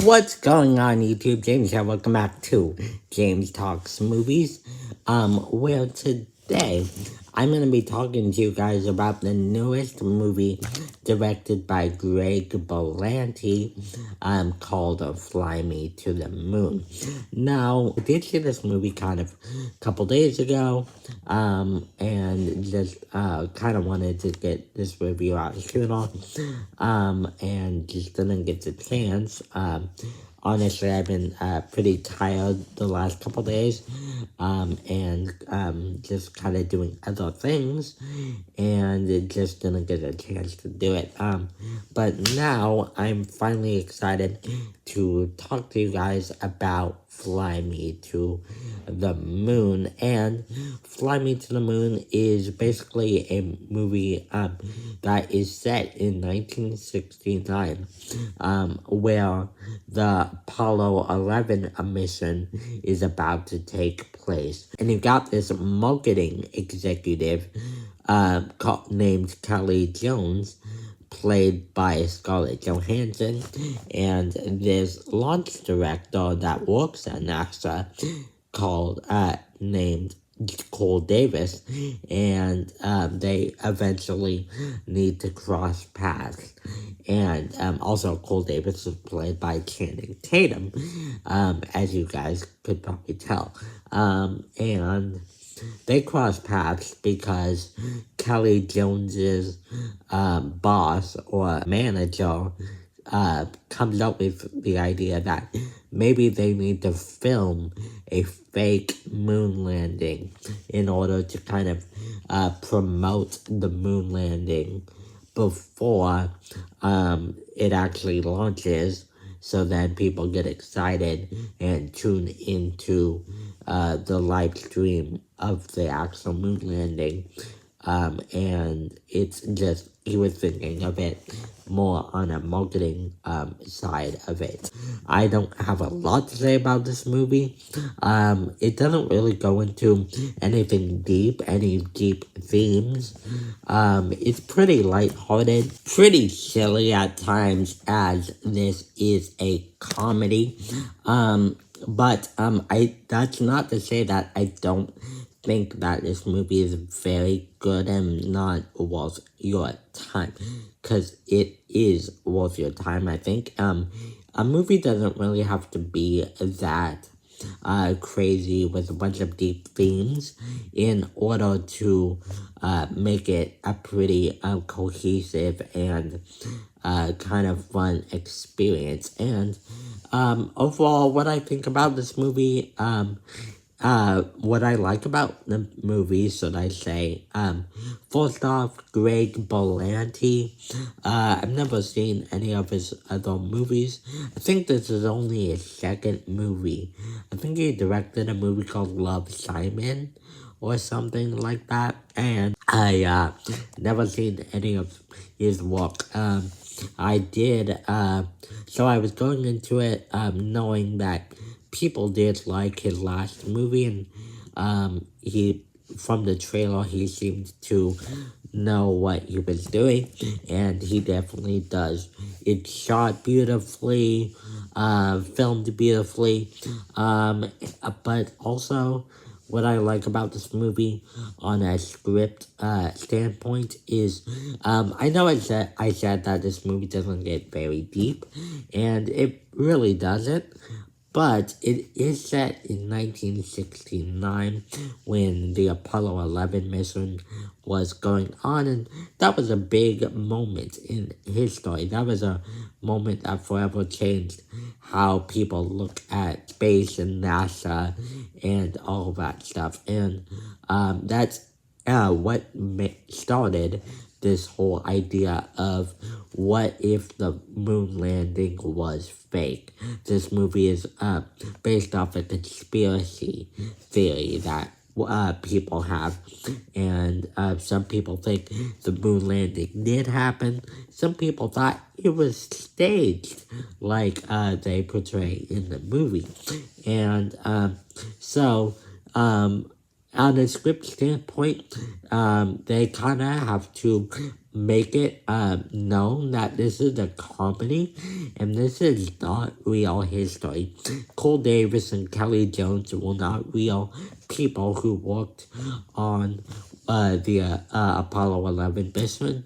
What's going on, YouTube? James here. Welcome back to James Talks Movies. Where today I'm gonna be talking to you guys about the newest movie directed by Greg Berlanti, called Fly Me to the Moon. Now, I did see this movie kind of a couple days ago, and just kind of wanted to get this review out sooner, and just didn't get the chance. Honestly, I've been pretty tired the last couple days, and just kind of doing other things, and it just didn't get a chance to do it. But now I'm finally excited to talk to you guys about Fly Me to the Moon. And Fly Me to the Moon is basically a movie that is set in 1969, where the Apollo 11 mission is about to take place. And you got this marketing executive named Kelly Jones, played by Scarlett Johansson, and this launch director that works at NASA named Cole Davis, and they eventually need to cross paths. And also Cole Davis is played by Channing Tatum, as you guys could probably tell. And they cross paths because Kelly Jones's boss or manager comes up with the idea that maybe they need to film a fake moon landing in order to kind of promote the moon landing before it actually launches, so then people get excited and tune into the live stream of the actual moon landing. And it's just, he was thinking of it more on a marketing side of it. I don't have a lot to say about this movie. It doesn't really go into anything deep, any deep themes. It's pretty lighthearted, pretty silly at times, as this is a comedy. But that's not to say that I don't think that this movie is very good and not worth your time, because it is worth your time, I think. A movie doesn't really have to be that crazy with a bunch of deep themes in order to make it a pretty cohesive and kind of fun experience. And overall, what I think about this movie, what I like about the movie, should I say, first off, Greg Berlanti. I've never seen any of his other movies. I think this is only his second movie. I think he directed a movie called Love, Simon, or something like that, and I never seen any of his work. I did, so I was going into it, knowing that people did like his last movie, and from the trailer, he seemed to know what he was doing, and he definitely does. It's shot beautifully, filmed beautifully, but also, what I like about this movie on a script standpoint is, I know I said that this movie doesn't get very deep, and it really doesn't, but it is set in 1969 when the Apollo 11 mission was going on, and that was a big moment in history. That was a moment that forever changed how people look at space and NASA and all that stuff. And that's what started this whole idea of what if the moon landing was fake. This movie is based off a conspiracy theory that people have, and some people think the moon landing did happen. Some people thought it was staged, like they portray in the movie. And so on a script standpoint, they kind of have to make it known that this is a comedy and this is not real history. Cole Davis and Kelly Jones were not real people who worked on the Apollo 11 mission.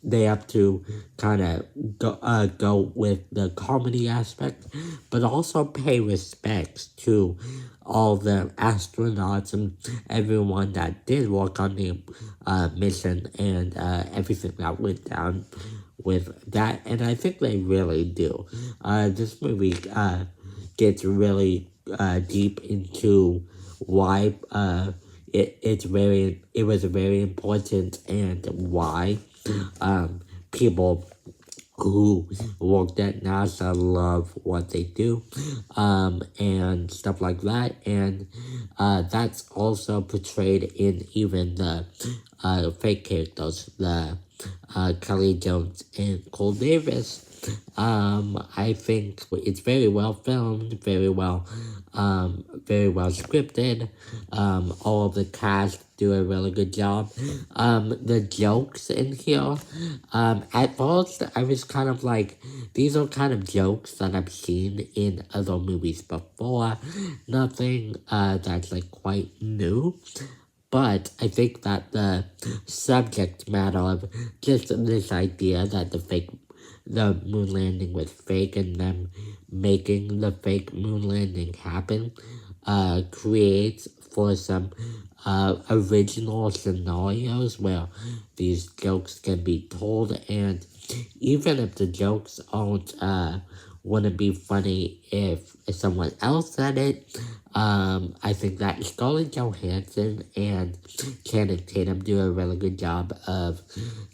They have to kind of go with the comedy aspect, but also pay respects to all the astronauts and everyone that did work on the mission and everything that went down with that. And I think they really do. This movie gets really deep into why it was very important and why people who worked at NASA love what they do, and stuff like that. And that's also portrayed in even the fake characters, the Kelly Jones and Cole Davis. I think it's very well filmed, very well scripted. All of the cast do a really good job. The jokes in here, at first I was kind of like, these are kind of jokes that I've seen in other movies before. Nothing that's like quite new. But I think that the subject matter of just this idea that the moon landing was fake and them making the fake moon landing happen, creates for some original scenarios where these jokes can be told. And even if the jokes aren't wouldn't be funny if someone else said it. I think that Scarlett Johansson and Channing Tatum do a really good job of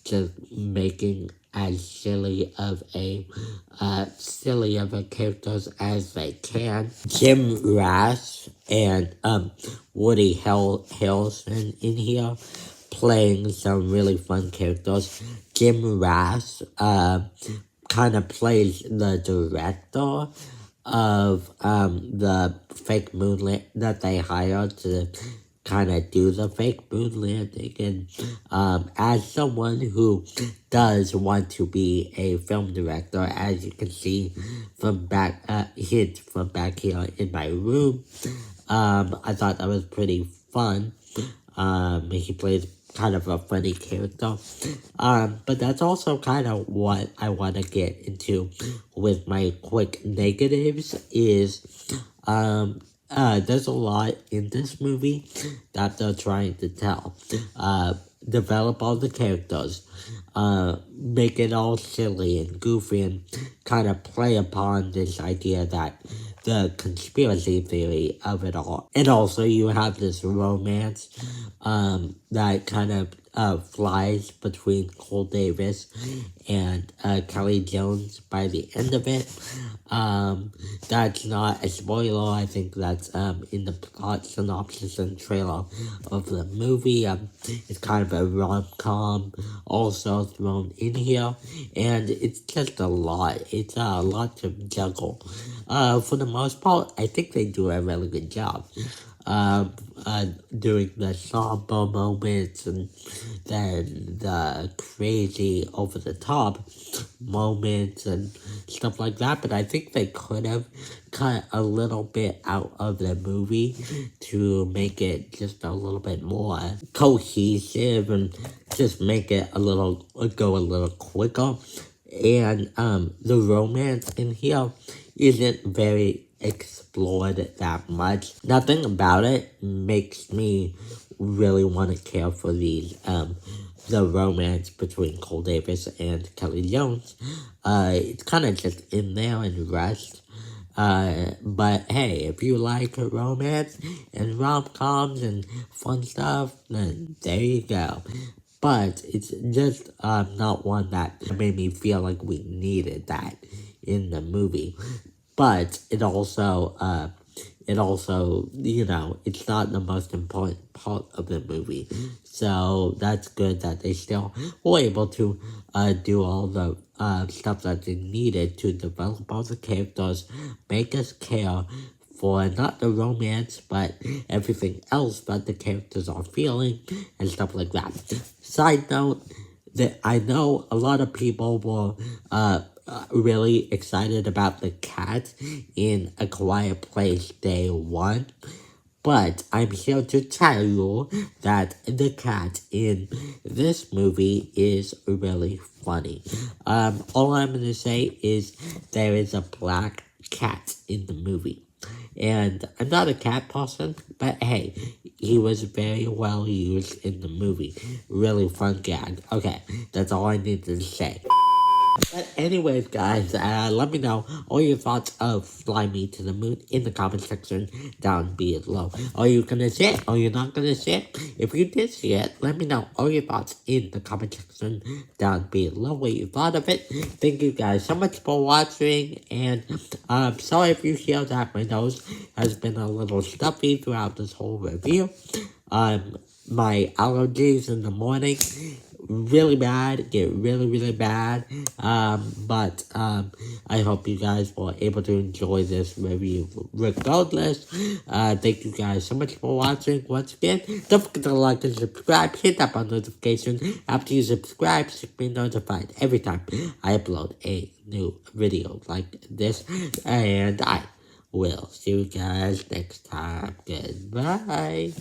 just making as silly of a characters as they can. Jim Rash and Woody Harrelson in here playing some really fun characters. Jim Rash kind of plays the director of the fake moon that they hired to kind of do the fake moon landing. And as someone who does want to be a film director, as you can see from back hint from back here in my room, I thought that was pretty fun. He plays kind of a funny character. But that's also kind of what I want to get into with my quick negatives is, there's a lot in this movie that they're trying to tell. Develop all the characters, make it all silly and goofy and kind of play upon this idea that the conspiracy theory of it all. And also you have this romance that kind of flies between Cole Davis and Kelly Jones by the end of it. That's not a spoiler. I think that's in the plot synopsis and trailer of the movie. It's kind of a rom-com also thrown in here, and it's just a lot. It's a lot to juggle. For the most part, I think they do a really good job. Doing the somber moments and then the crazy over the top moments and stuff like that. But I think they could have cut a little bit out of the movie to make it just a little bit more cohesive and just make it go a little quicker. And the romance in here isn't very explored that much. Nothing about it makes me really want to care for the romance between Cole Davis and Kelly Jones. It's kind of just in there and rushed. But hey, if you like romance and rom-coms and fun stuff, then there you go. But it's just not one that made me feel like we needed that in the movie. But it also, it's not the most important part of the movie. So that's good that they still were able to do all the stuff that they needed to develop all the characters, make us care for not the romance, but everything else that the characters are feeling and stuff like that. Side note, that I know a lot of people were really excited about the cat in A Quiet Place Day 1. But I'm here to tell you that the cat in this movie is really funny. All I'm gonna say is there is a black cat in the movie. And I'm not a cat person, but hey, he was very well used in the movie. Really fun gag. Okay, that's all I need to say. But anyways, guys, let me know all your thoughts of Fly Me to the Moon in the comment section down below. Are you gonna see it? Are you not gonna see it? If you did see it, let me know all your thoughts in the comment section down below what you thought of it. Thank you guys so much for watching, and sorry if you hear that my nose has been a little stuffy throughout this whole review. My allergies in the morning really bad, get really bad. But I hope you guys were able to enjoy this review regardless. Thank you guys so much for watching once again. Don't forget to like and subscribe, hit that bell notification. After you subscribe, you be notified every time I upload a new video like this. And I will see you guys next time. Goodbye.